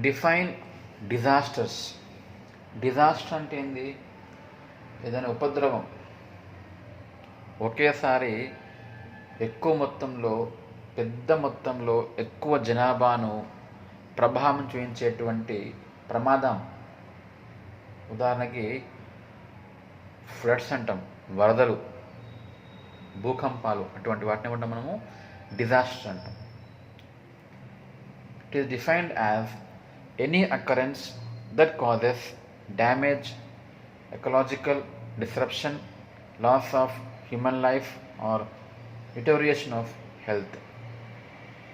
Define disasters. Disaster అంటే ఏంది? ఏదైనా ఉపద్రవం ఒకేసారి ఎక్కువ మొత్తంలో, పెద్ద మొత్తంలో ఎక్కువ జనాభాను ప్రభావం చూపించేటువంటి ప్రమాదం. ఉదాహరణకి ఫ్లడ్స్ అంటాం, వరదలు, భూకంపాలు, అటువంటి వాటిని ఏమంటాం మనము? డిజాస్టర్ అంటాం. It is defined as any occurrence that causes damage, ecological disruption, loss of human life or deterioration of health.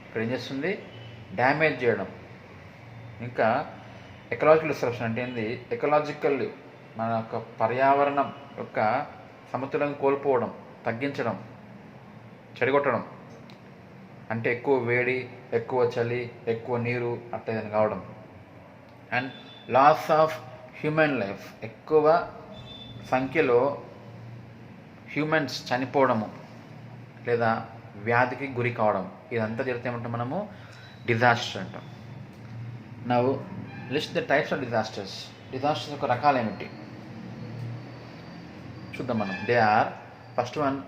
ఇక్కడ ఏం చేస్తుంది? డ్యామేజ్ చేయడం. ఇంకా ఎకలాజికల్ డిస్రప్షన్ అంటే ఏంది? ఎకలాజికల్, మన యొక్క పర్యావరణం యొక్క సమతుల్యం కోల్పోవడం, తగ్గించడం, చెడగొట్టడం. అంటే ఎక్కువ వేడి, ఎక్కువ చలి, ఎక్కువ నీరు అట్లా ఏదైనా కావడం. And loss of human life, ఎక్కువ సంఖ్యలో హ్యూమన్స్ చనిపోవడము లేదా వ్యాధికి గురి కావడం. ఇదంతా జరిగితే ఏమంటాం మనము? డిజాస్టర్ అంటాం. Now list the types of disasters. Disasters యొక్క రకాలు ఏమిటి చూద్దాం మనం. They are: first one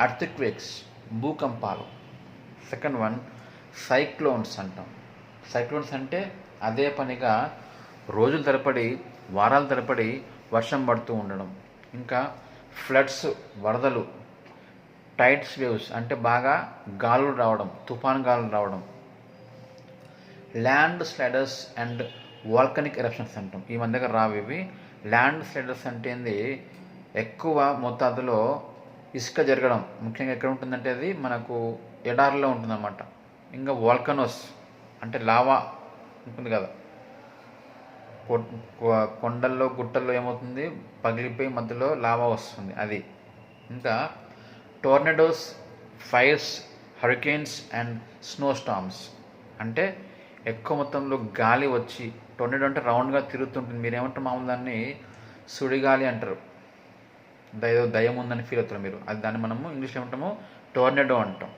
earthquakes, భూకంపాలు. సెకండ్ వన్ సైక్లోన్స్ అంటాం. సైక్లోన్స్ అంటే అదే పనిగా రోజుల తరబడి, వారాల తరబడి వర్షం పడుతూ ఉండడం. ఇంకా ఫ్లడ్స్, వరదలు. టైడ్స్ వేవ్స్ అంటే బాగా గాలులు రావడం, తుఫాన్ గాలులు రావడం. Land sliders and volcanic eruptions అంటాం. ఈ మన దగ్గర రావు ఇవి. ల్యాండ్ స్లైడర్స్ అంటే ఏంది? ఎక్కువ మోతాదులో ఇసుక జరగడం. ముఖ్యంగా ఎక్కడ ఉంటుందంటే అది మనకు ఎడారిలో ఉంటుందన్నమాట. ఇంకా వాల్కనోస్ అంటే లావా ఉంటుంది కదా, కొండల్లో, గుట్టల్లో ఏమవుతుంది? పగిలిపోయి మధ్యలో లావా వస్తుంది, అది. ఇంకా tornadoes, fires, Hurricanes and snow storms అంటే ఎక్కువ మొత్తంలో గాలి వచ్చి, టోర్నడో అంటే రౌండ్గా తిరుగుతుంటుంది. మీరేమంటారు? మామూలు దాన్ని సుడిగాలి అంటారు. దయ్యం ఉందని ఫీల్ అవుతారు మీరు. అది దాన్ని మనము ఇంగ్లీష్లో ఏమంటాము? టోర్నడో అంటాం.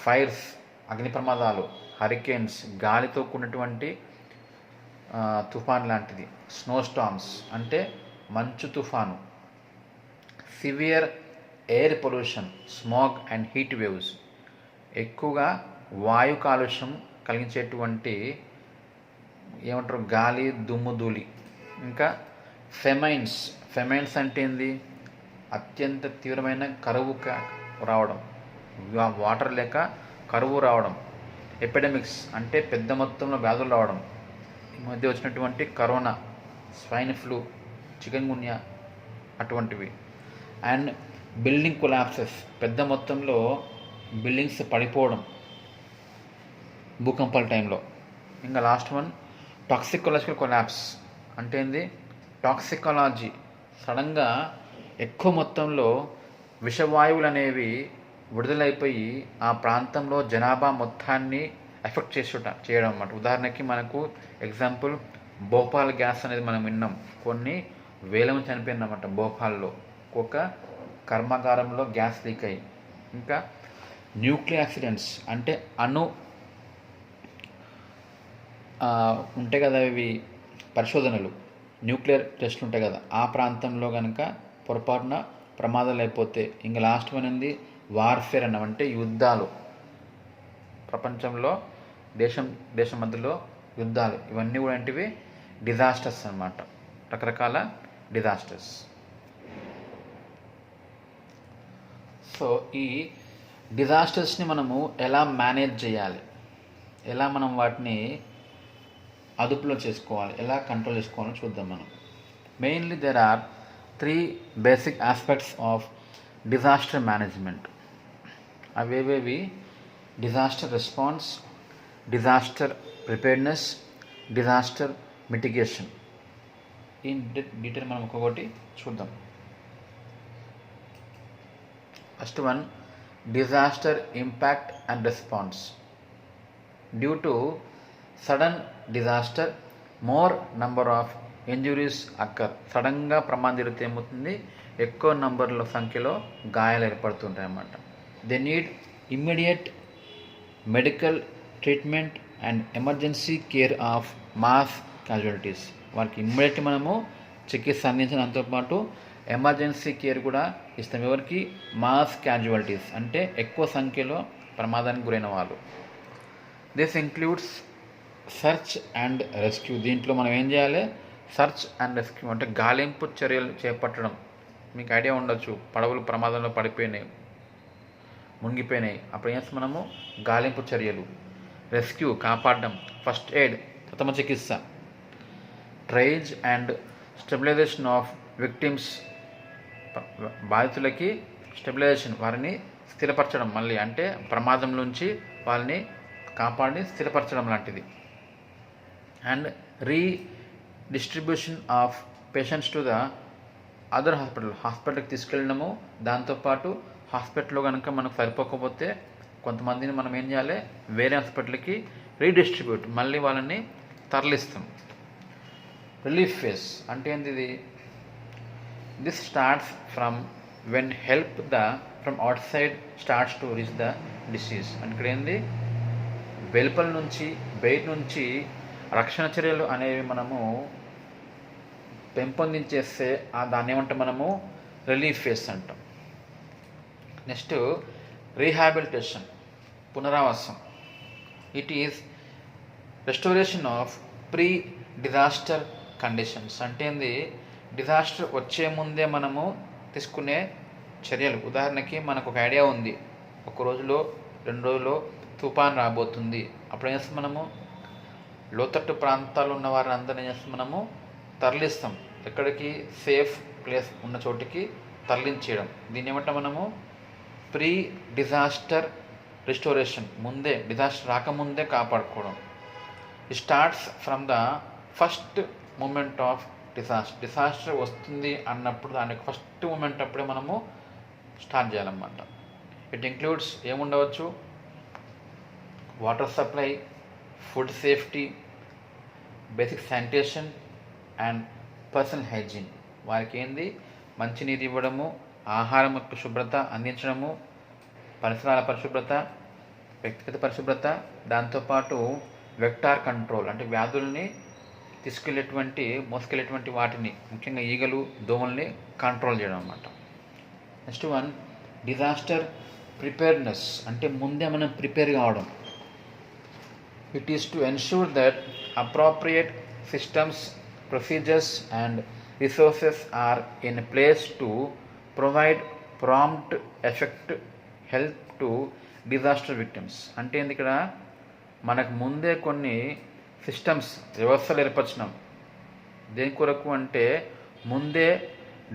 ఫైర్స్ అగ్ని ప్రమాదాలు, హరికేన్స్ గాలితో కూడినటువంటి తుఫాన్ లాంటిది. స్నో స్టార్మ్స్ అంటే మంచు తుఫాను. Severe air pollution, smog and heat waves ఎక్కువగా వాయు కాలుష్యం కలిగించేటువంటి ఏమంటారు? గాలి, దుమ్ము, ధూళి. ఇంకా ఫెమైన్స్. ఫెమైన్స్ అంటే ఏంది? అత్యంత తీవ్రమైన కరువు రావడం, వాటర్ లేక కరువు రావడం. ఎపిడమిక్స్ అంటే పెద్ద మొత్తంలో వ్యాధులు రావడం. ఈ మధ్య వచ్చినటువంటి కరోనా, స్వైన్ ఫ్లూ, చికెన్ గున్యా అటువంటివి. అండ్ బిల్డింగ్ కొలాప్సెస్, పెద్ద మొత్తంలో బిల్డింగ్స్ పడిపోవడం భూకంపాల టైంలో. ఇంకా లాస్ట్ వన్ టాక్సికాలజికల్ కొలాప్స్ అంటే ఏంది? టాక్సికాలజీ సడన్గా ఎక్కువ మొత్తంలో విషవాయువులు అనేవి విడుదలైపోయి ఆ ప్రాంతంలో జనాభా మొత్తాన్ని ఎఫెక్ట్ చేయడం అన్నమాట. ఉదాహరణకి మనకు ఎగ్జాంపుల్ భోపాల్ గ్యాస్ అనేది మనం విన్నాం. కొన్ని వేల మంది చనిపోయిందన్నమాట భోపాల్లో, ఒక కర్మాగారంలో గ్యాస్ లీక్ అయ్యి. ఇంకా న్యూక్లియర్ యాక్సిడెంట్స్ అంటే ఉంటాయి కదా, ఇవి పరిశోధనలు, న్యూక్లియర్ టెస్ట్లు ఉంటాయి కదా, ఆ ప్రాంతంలో కనుక పొరపాటున ప్రమాదాలు అయిపోతే. ఇంకా లాస్ట్ వన్ ఏంది? వార్ఫేర్ అన్నాం. అంటే యుద్ధాలు, ప్రపంచంలో దేశం మధ్యలో యుద్ధాలు. ఇవన్నీ కూడా ఏంటివి? డిజాస్టర్స్ అన్నమాట. రకరకాల డిజాస్టర్స్. సో ఈ డిజాస్టర్స్ని మనము ఎలా మేనేజ్ చేయాలి, ఎలా మనం వాటిని అదుపులో చేసుకోవాలి, ఎలా కంట్రోల్ చేసుకోవాలో చూద్దాం మనం. Mainly there are 3 basic aspects of disaster management. అవేవేవి? Disaster response, disaster preparedness, disaster mitigation. ఈ డీటెయిల్ మనం ఒక్కొక్కటి చూద్దాం. First one, disaster impact and response. Due to sudden disaster more number of injuries occur. సడన్గా ప్రమాదం జరిగితే ఏమవుతుంది? ఎక్కువ నంబర్ల సంఖ్యలో గాయాలు ఏర్పడుతుంటాయి అన్నమాట. They need immediate medical treatment and emergency care of mass casualties. వారికి ఇమ్మీడియట్ మనము చికిత్స అందించడంతో పాటు ఎమర్జెన్సీ కేర్ కూడా ఇస్తాం. ఎవరికి? మాస్ క్యాజువాలిటీస్ అంటే ఎక్కువ సంఖ్యలో ప్రమాదానికి గురైన వాళ్ళు. This includes search and rescue. దీంట్లో మనం ఏం చేయాలి? సెర్చ్ అండ్ రెస్క్యూ అంటే గాలింపు చర్యలు చేపట్టడం. మీకు ఐడియా ఉండొచ్చు, పడవలు ప్రమాదంలో పడిపోయినాయి, మునిగిపోయినాయి, అప్పుడు ఏం చేస్తాం మనము? గాలింపు చర్యలు. రెస్క్యూ కాపాడడం, ఫస్ట్ ఎయిడ్ ప్రథమ చికిత్స, triage and stabilization of victims. బాధితులకి స్టెబిలైజేషన్, వారిని స్థిరపరచడం, మళ్ళీ అంటే ప్రమాదం నుంచి వాళ్ళని కాపాడి స్థిరపరచడం లాంటిది. And redistribution of patients to the other హాస్పిటల్కి తీసుకెళ్ళడము. దాంతోపాటు హాస్పిటల్లో కనుక మనకు సరిపోకపోతే కొంతమందిని మనం ఏం చేయాలి? వేరే హాస్పిటల్కి రీడిస్ట్రిబ్యూట్, మళ్ళీ వాళ్ళని తరలిస్తాం. రిలీఫ్ ఫేస్ అంటే ఏంది? ఇది this starts from when help from out side starts to reach the disease. అంటే ఇక్కడ ఏంది? వెలుపల నుంచి, బయట నుంచి రక్షణ చర్యలు అనేవి మనము పెంపొందించేస్తే దాన్ని ఏమంటాం మనము? రిలీఫ్ ఫేస్ అంటాం. నెక్స్ట్ రీహాబిలిటేషన్, పునరావాసం. It is restoration of pre disaster conditions. అంటే ఏంది? డిజాస్టర్ వచ్చే ముందే మనము తీసుకునే చర్యలు. ఉదాహరణకి మనకు ఒక ఐడియా ఉంది, ఒక రోజులో 2 రోజుల్లో తుఫాన్ రాబోతుంది. అప్పుడు ఏం చేస్తాం మనము? లోతట్టు ప్రాంతాల్లో ఉన్న వారిని అందరినీ ఏం చేస్తాం మనము? తరలిస్తాం. ఎక్కడికి? సేఫ్ ప్లేస్ ఉన్న చోటికి తరలించేయడం. దీన్ని ఏమంటాం మనము? Pre disaster restoration. ముందే, డిజాస్టర్ రాకముందే కాపాడుకోవడం. It starts from the first moment of disaster. Disaster వస్తుంది అన్నప్పుడు దానికి ఫస్ట్ మూమెంట్ అప్పుడే మనము స్టార్ట్ చేయాలన్నమాట. ఇట్ ఇంక్లూడ్స్ ఏముండవచ్చు? Water supply, food safety, basic sanitation and personal hygiene. వారికి ఏంది? మంచినీరు ఇవ్వడము, ఆహారం యొక్క శుభ్రత అందించడము, పరిసరాల పరిశుభ్రత, వ్యక్తిగత పరిశుభ్రత, దాంతోపాటు వెక్టార్ కంట్రోల్ అంటే వ్యాధుల్ని మోసుకెళ్ళేటువంటి వాటిని, ముఖ్యంగా ఈగలు, దోమల్ని కంట్రోల్ చేయడం అన్నమాట. నెక్స్ట్ వన్ డిజాస్టర్ ప్రిపేర్నెస్ అంటే ముందే మనం ప్రిపేర్ కావడం. It is to ensure that appropriate systems, procedures and resources are in place to provide prompt effect help to disaster victims. అంటే ఏంది? ఇక్కడ మనకు ముందే కొన్ని సిస్టమ్స్, వ్యవస్థలు ఏర్పరచడం. దేని కొరకు అంటే ముందే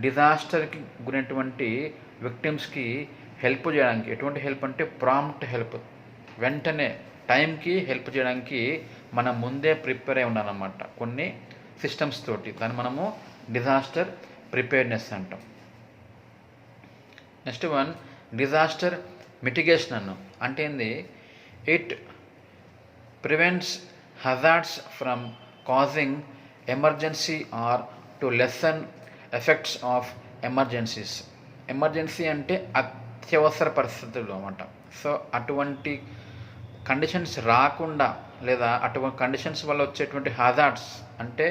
డిజాస్టర్కి గురైనటువంటి విక్టిమ్స్కి హెల్ప్ చేయడానికి. ఎటువంటి హెల్ప్ అంటే ప్రాంప్ట్ హెల్ప్, వెంటనే టైంకి హెల్ప్ చేయడానికి మనం ముందే ప్రిపేర్ అయి ఉండాలన్నమాట కొన్ని సిస్టమ్స్ తోటి. దాన్ని మనము డిజాస్టర్ ప్రిపేర్నెస్ అంటాం. నెక్స్ట్ వన్ డిజాస్టర్ మిటిగేషన్ అంటే ఏంది? It prevents hazards from causing emergency or to lessen effects of emergencies. Emergency అంటే అత్యవసర పరిస్థితులు అన్నమాట. సో అటువంటి కండిషన్స్ రాకుండా, లేదా అటువంటి కండిషన్స్ వల్ల వచ్చేటువంటి హజార్డ్స్ అంటే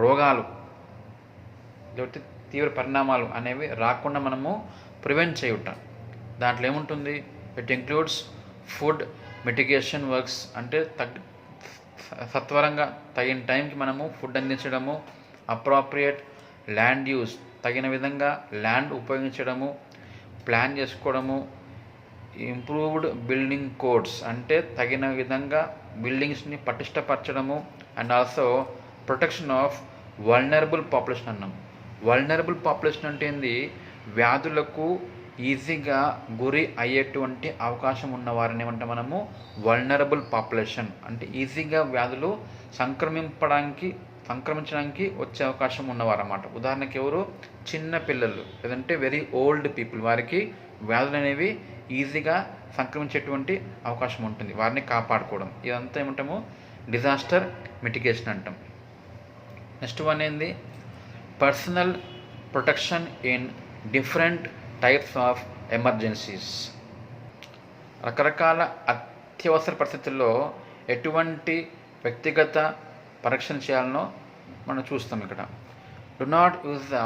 రోగాలు, లేకపోతే తీవ్ర పరిణామాలు అనేవి రాకుండా మనము ప్రివెంట్ చేయుట. దాంట్లో ఏముంటుంది? It includes food mitigation works అంటే సత్వరంగా తగిన టైంకి మనము ఫుడ్ అందించడము, అప్రోప్రియేట్ ల్యాండ్ యూస్ తగిన విధంగా ల్యాండ్ ఉపయోగించడము, ప్లాన్ చేసుకోవడము, ఇంప్రూవ్డ్ బిల్డింగ్ కోడ్స్ అంటే తగిన విధంగా బిల్డింగ్స్ని పటిష్టపరచడము, and also protection of vulnerable population అన్నాం. వల్నరబుల్ పాపులేషన్ అంటే ఏంది? వ్యాధులకు ఈజీగా గురి అయ్యేటువంటి అవకాశం ఉన్న వారిని ఏమంటాం మనము? Vulnerable population. అంటే ఈజీగా వ్యాధులు సంక్రమించడానికి వచ్చే అవకాశం ఉన్నవారు అన్నమాట. ఉదాహరణకి ఎవరు? చిన్న పిల్లలు, లేదంటే వెరీ ఓల్డ్ పీపుల్. వారికి వ్యాధులు అనేవి ఈజీగా సంక్రమించేటువంటి అవకాశం ఉంటుంది. వారిని కాపాడుకోవడం. ఇదంతా ఏమంటాము? డిజాస్టర్ మిటిగేషన్ అంటాం. నెక్స్ట్ వన్ ఏంది? Personal protection in different types of emergencies. రకరకాల అత్యవసర పరిస్థితుల్లో ఎటువంటి వ్యక్తిగత పరీక్షణ చేయాలనో మనం చూస్తాం ఇక్కడ. Do not use the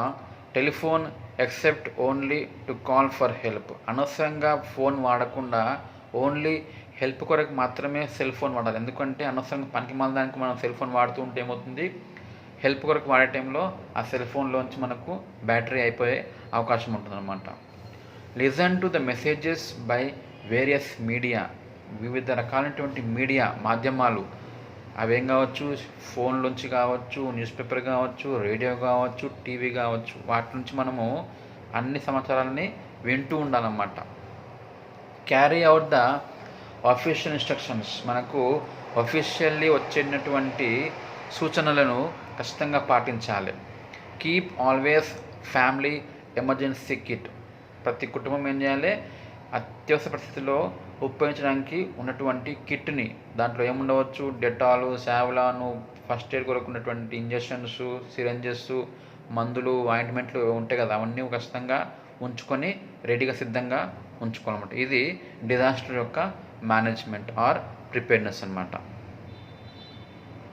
telephone except only to call for help. అనవసరంగా ఫోన్ వాడకుండా ఓన్లీ హెల్ప్ కొరకు మాత్రమే సెల్ ఫోన్ వాడాలి. ఎందుకంటే అనవసరంగా పనికి మాలడానికి మనం సెల్ ఫోన్ వాడుతూ ఉంటే ఏమవుతుంది, హెల్ప్ కొరకు వాడే టైంలో ఆ సెల్ ఫోన్లోంచి మనకు బ్యాటరీ అయిపోయే అవకాశం ఉంటుందన్నమాట. Listen to the messages by various media. వివిధ రకాలైనటువంటి మీడియా మాధ్యమాలు, అవేం కావచ్చు, ఫోన్లోంచి కావచ్చు, న్యూస్ పేపర్ కావచ్చు, రేడియో కావచ్చు, టీవీ కావచ్చు, వాటి నుంచి మనము అన్ని సమాచారాలని వింటూ ఉండాలన్నమాట. Carry out the official instructions. మనకు అఫీషియల్లీ వచ్చేటటువంటి సూచనలను ఖచ్చితంగా పాటించాలి. Keep always family emergency kit. ప్రతి కుటుంబం ఏం చేయాలి, అత్యవసర పరిస్థితుల్లో ఉపయోగించడానికి ఉన్నటువంటి కిట్ని, దాంట్లో ఏముండవచ్చు, డెటాలు, సావ్లాను, ఫస్ట్ ఎయిడ్ కొరకు ఉన్నటువంటి ఇంజెక్షన్స్, సిరంజెస్, మందులు, ఆయింట్మెంట్లు ఉంటాయి కదా, అవన్నీ ఖచ్చితంగా ఉంచుకొని రెడీగా సిద్ధంగా ఉంచుకోవాలన్నమాట. ఇది డిజాస్టర్ యొక్క మేనేజ్మెంట్ ఆర్ ప్రిపేర్నెస్ అన్నమాట.